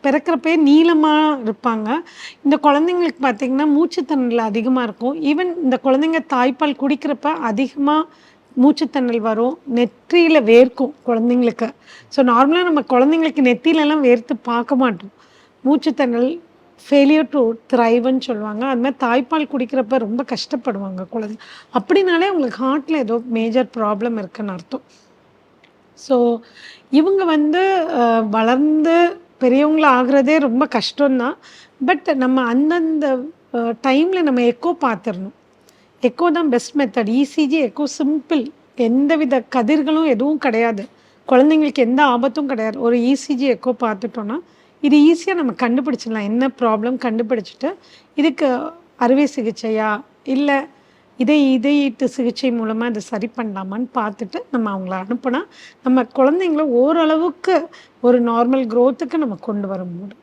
பிறக்கிறப்பயே நீளமாக இருப்பாங்க. இந்த குழந்தைங்களுக்கு பார்த்தீங்கன்னா மூச்சுத்திணறல் அதிகமாக இருக்கும். ஈவன் இந்த குழந்தைங்க தாய்ப்பால் குடிக்கிறப்ப அதிகமாக மூச்சுத்திணறல் வரும். நெற்றியில வேர்க்கும் குழந்தைங்களுக்கு. ஸோ நார்மலா நம்ம குழந்தைங்களுக்கு நெத்தியிலலாம் வேர்த்து பார்க்க மாட்டோம். மூச்சுத்திணறல், ஃபெயிலியர் டூ த்ரைவ்ன்னு சொல்லுவாங்க. அது மாரி தாய்ப்பால் குடிக்கிறப்ப ரொம்ப கஷ்டப்படுவாங்க குழந்தை. அப்படின்னாலே அவங்களுக்கு ஹார்ட்ல ஏதோ மேஜர் ப்ராப்ளம் இருக்குன்னு அர்த்தம். ஸோ இவங்க வந்து அ வளர்ந்து பெரியவங்களா ஆகுறதே ரொம்ப கஷ்டம் தான். பட் நம்ம அந்தந்த டைம்ல நம்ம எக்கோ பார்த்துரணும். எக்கோ தான் best method. ECG, echo simple. எந்தவித கதிர்களும் எதுவும் கிடையாது. குழந்தைங்களுக்கு எந்த ஆபத்தும் கிடையாது. ஒரு இசிஜி, எக்கோ பார்த்துட்டோம்னா, இது ஈஸியா நம்ம கண்டுபிடிச்சிடலாம். என்ன ப்ராப்ளம் கண்டுபிடிச்சுட்டு, இதுக்கு அறுவை சிகிச்சையா? இல்ல இதயீட்டு சிகிச்சை மூலமா இத சரி பண்ணலாமான்னு பார்த்துட்டு, நம்ம அவங்கள அனுப்புனா, நம்ம குழந்தைங்கள ஓரளவுக்கு ஒரு நார்மல் குரோத்துக்கு நம்ம கொண்டு வர முடியும்.